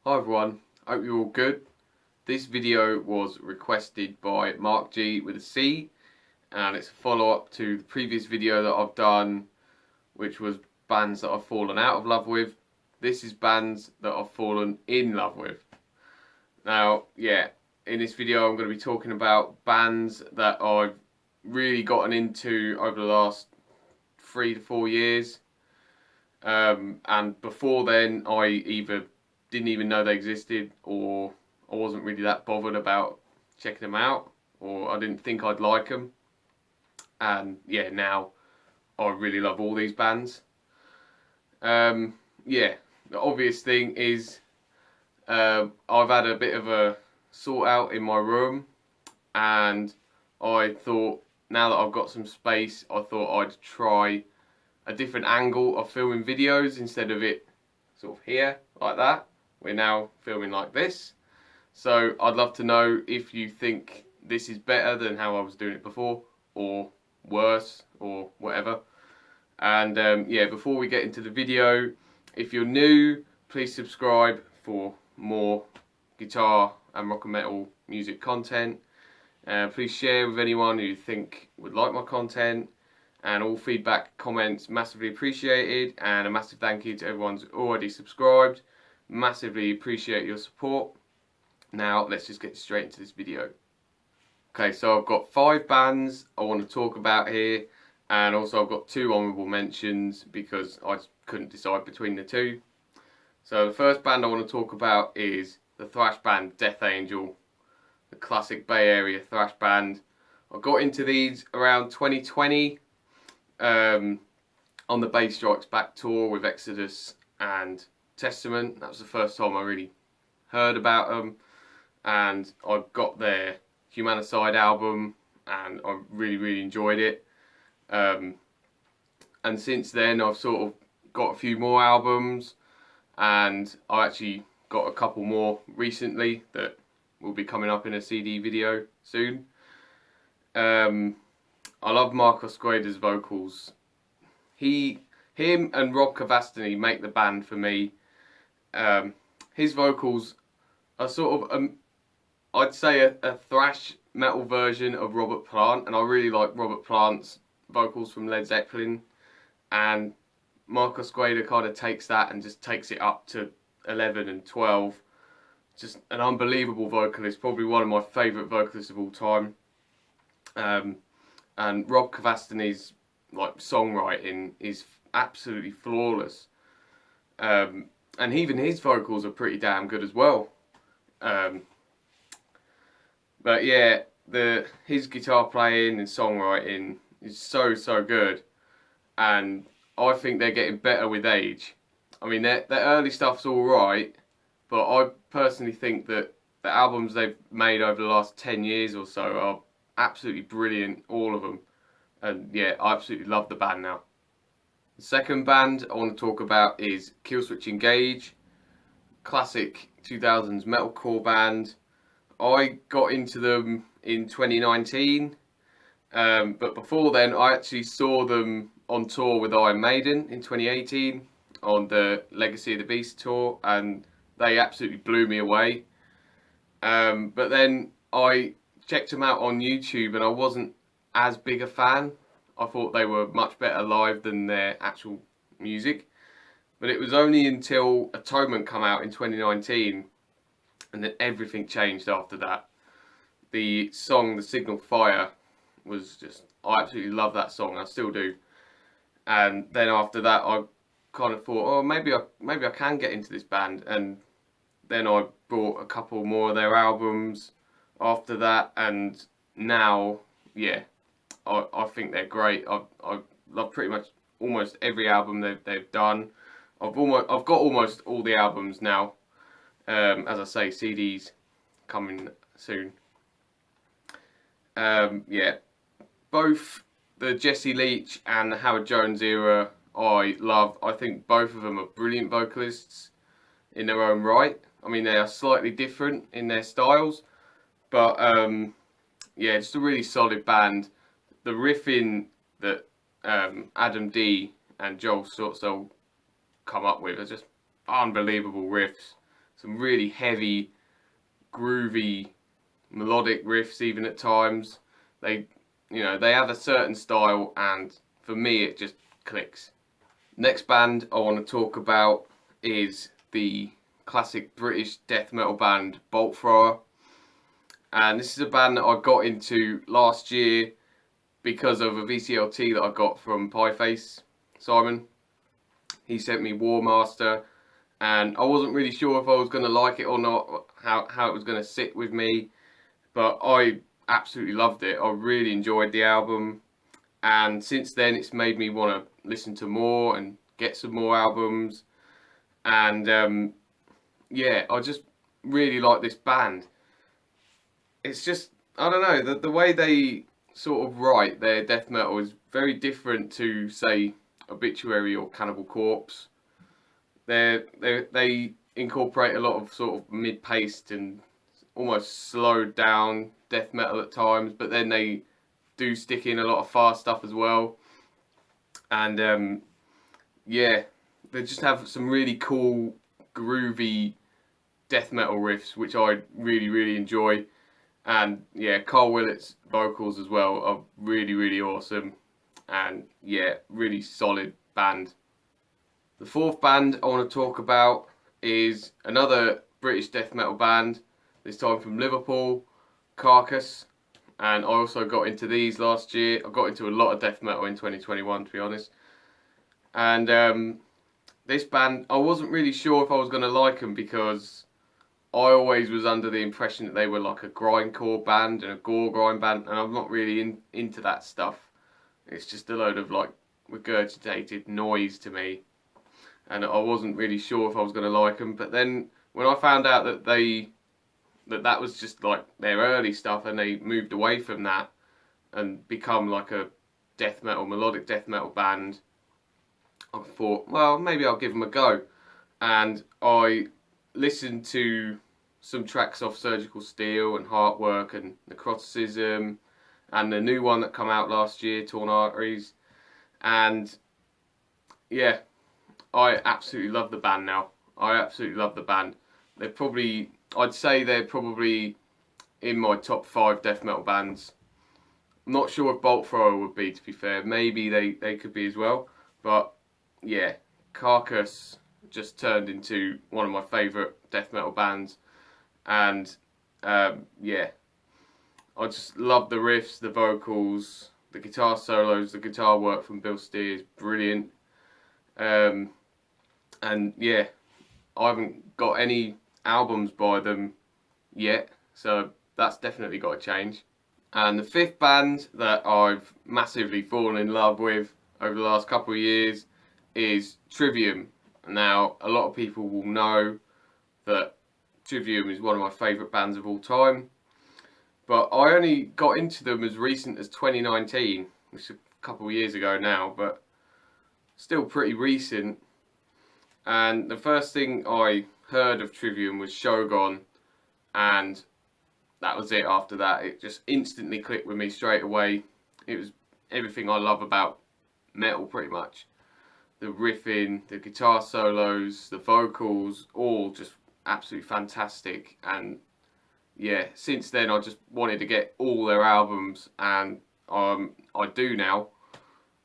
Hi everyone, hope you're all good. This video was requested by Marc G with a C, and it's a follow-up to the previous video that I've done, which was bands that I've fallen out of love with. This is bands that I've fallen in love with. Now, in this video I'm going to be talking about bands that I've really gotten into over the last 3 to 4 years. And before then I either didn't even know they existed, or I wasn't really that bothered about checking them out, or I didn't think I'd like them. And now I really love all these bands. The obvious thing is I've had a bit of a sort out in my room, and I thought, now that I've got some space, I thought I'd try a different angle of filming videos. Instead of it sort of here like that, we're now filming like this. So I'd love to know if you think this is better than how I was doing it before, or worse, or whatever. And before we get into the video, if you're new, please subscribe for more guitar and rock and metal music content. Please share with anyone who you think would like my content, and all feedback, comments, massively appreciated. And a massive thank you to everyone who's already subscribed. Massively appreciate your support. Now let's just get straight into this video. Okay, so I've got 5 bands I want to talk about here, and also I've got 2 honourable mentions because I couldn't decide between the 2. So the first band I want to talk about is the thrash band Death Angel, the classic Bay Area thrash band. I got into these around 2020 on the Bass Strikes Back tour with Exodus and Testament. That was the first time I really heard about them, and I got their Humanicide album and I really enjoyed it. And since then I've sort of got a few more albums, and I actually got a couple more recently that will be coming up in a CD video soon. I love Marc G's vocals. Him and Rob Cavastany make the band for me. His vocals are sort of, I'd say a thrash metal version of Robert Plant, and I really like Robert Plant's vocals from Led Zeppelin, and Marcus Gueda kind of takes that and just takes it up to 11 and 12. Just an unbelievable vocalist, probably one of my favourite vocalists of all time. And Rob Cavastany's songwriting is absolutely flawless. And even his vocals are pretty damn good as well. But yeah, his guitar playing and songwriting is so good, and I think they're getting better with age. I mean, their early stuff's alright, but I personally think that the albums they've made over the last 10 years or so are absolutely brilliant, all of them. And yeah, I absolutely love the band now. The second band I want to talk about is Killswitch Engage, classic 2000s metalcore band. I got into them in 2019, but before then I actually saw them on tour with Iron Maiden in 2018 on the Legacy of the Beast tour, and they absolutely blew me away. But then I checked them out on YouTube and I wasn't as big a fan. I thought they were much better live than their actual music. But it was only until Atonement came out in 2019, and then everything changed after that. The song The Signal Fire was just, I absolutely love that song, I still do. And then after that I kind of thought, oh, maybe I can get into this band, and then I bought a couple more of their albums after that, and now, I think they're great. I love pretty much almost every album they've done. I've got almost all the albums now. As I say, CDs coming soon. Both the Jesse Leach and the Howard Jones era I love. I think both of them are brilliant vocalists in their own right. I mean, they are slightly different in their styles, but just a really solid band. The riffing that Adam D and Joel Sortzel come up with are just unbelievable riffs. some really heavy, groovy, melodic riffs even at times. They, they have a certain style, and for me it just clicks. Next band I want to talk about is the classic British death metal band Bolt Thrower. And this is a band that I got into last year because of a VCLT that I got from Pieface Simon. He sent me War Master, and I wasn't really sure if I was going to like it or not, how it was going to sit with me, but I absolutely loved it. I really enjoyed the album, and since then it's made me want to listen to more and get some more albums. And yeah, I just really like this band. It's just, I don't know, the way they sort of write their death metal is very different to, say, Obituary or Cannibal Corpse. They incorporate a lot of sort of mid-paced and almost slowed down death metal at times, but then they do stick in a lot of fast stuff as well. And yeah, they just have some really cool, groovy death metal riffs, which I really enjoy. And yeah, Carl Willett's vocals as well are really awesome. And yeah, really solid band. The fourth band I want to talk about is another British death metal band, this time from Liverpool, Carcass. And I also got into these last year. I got into a lot of death metal in 2021, to be honest. And this band, I wasn't really sure if I was going to like them, because I always was under the impression that they were like a grindcore band and a gore grind band, and I'm not really into that stuff. It's just a load of like regurgitated noise to me, and I wasn't really sure if I was going to like them. But then when I found out that that was just like their early stuff, and they moved away from that and become like a death metal, melodic death metal band, I thought, well, maybe I'll give them a go. And I listened to some tracks off Surgical Steel and Heartwork and Necroticism, and the new one that come out last year, Torn Arteries. And yeah, I absolutely love the band now. I absolutely love the band. I'd say they're probably in my top 5 death metal bands. I'm not sure if Bolt Thrower would be, to be fair. Maybe they could be as well. But yeah, Carcass just turned into one of my favourite death metal bands. And yeah, I just love the riffs, the vocals, the guitar solos, the guitar work from Bill Steer is brilliant. And yeah, I haven't got any albums by them yet, so that's definitely got to change. And the fifth band that I've massively fallen in love with over the last couple of years is Trivium. Now, a lot of people will know that Trivium is one of my favourite bands of all time, but I only got into them as recent as 2019, which is a couple of years ago now, but still pretty recent. And the first thing I heard of Trivium was Shogun, and that was it. After that, it just instantly clicked with me straight away. It was everything I love about metal, pretty much. The riffing, the guitar solos, the vocals, all just absolutely fantastic. And yeah, since then I just wanted to get all their albums, and I do now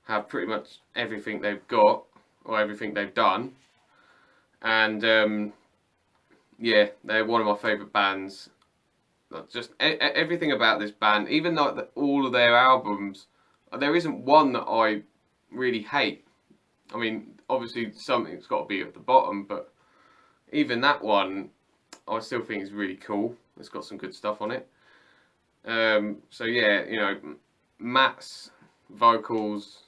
have pretty much everything they've got, or everything they've done. And yeah, they're one of my favourite bands. Just everything about this band, even though all of their albums, there isn't one that I really hate. I mean, obviously something's got to be at the bottom, but even that one I still think is really cool. It's got some good stuff on it. So yeah, Matt's vocals,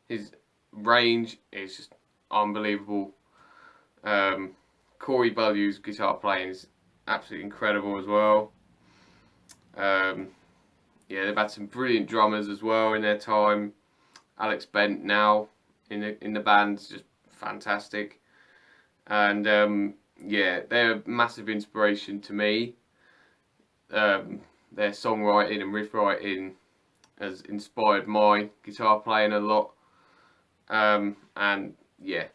his range is just unbelievable. Corey Bellew's guitar playing is absolutely incredible as well. Yeah, they've had some brilliant drummers as well in their time. Alex Bent now in the band's just fantastic. And yeah, they're a massive inspiration to me. Their songwriting and riff writing has inspired my guitar playing a lot. And yeah,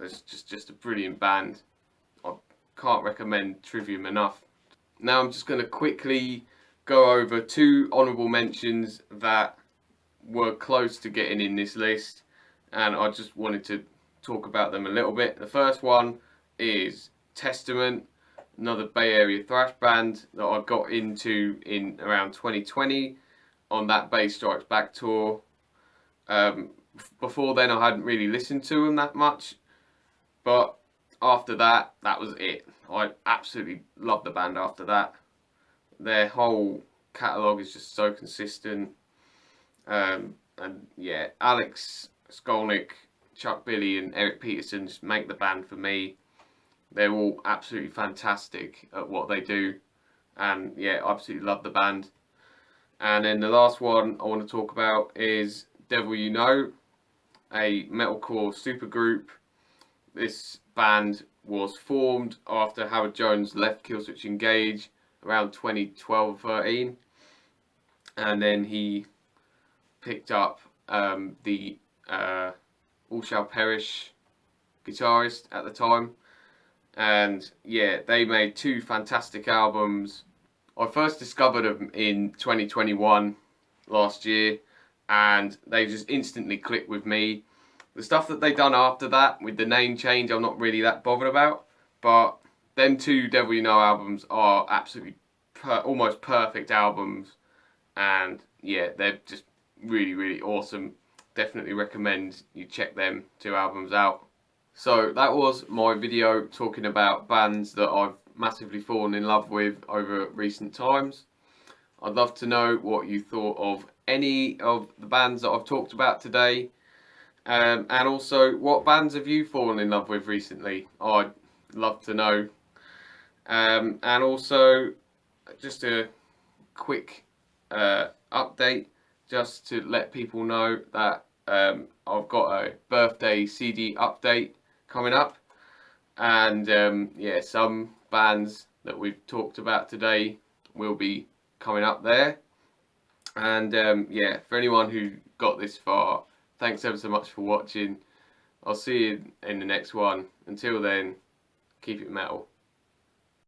it's just a brilliant band. I can't recommend Trivium enough. Now I'm just going to quickly go over 2 honourable mentions that were close to getting in this list, and I just wanted to talk about them a little bit. The first one is Testament, another Bay Area thrash band that I got into in around 2020 on that Bass Strikes Back tour. Before then I hadn't really listened to them that much, but after that, that was it. I absolutely loved the band after that. Their whole catalogue is just so consistent. And yeah, Alex Skolnick, Chuck Billy and Eric Peterson just make the band for me. They're all absolutely fantastic at what they do. And yeah, I absolutely love the band. And then the last one I want to talk about is Devil You Know, a metalcore supergroup. This band was formed after Howard Jones left Killswitch Engage around 2012 or 13, and then he picked up the All Shall Perish guitarist at the time, and yeah, they made 2 fantastic albums. I first discovered them in 2021 last year, and they just instantly clicked with me. The stuff that they done after that with the name change, I'm not really that bothered about, but them 2 Devil You Know albums are absolutely almost perfect albums, and yeah, they're just really, really awesome. Definitely recommend you check them 2 albums out. So that was my video talking about bands that I've massively fallen in love with over recent times. I'd love to know what you thought of any of the bands that I've talked about today. And also, what bands have you fallen in love with recently? I'd love to know. And also, just a quick update, just to let people know that I've got a birthday CD update coming up. And yeah, some bands that we've talked about today will be coming up there. And yeah, for anyone who got this far, thanks ever so much for watching. I'll see you in the next one. Until then, keep it metal.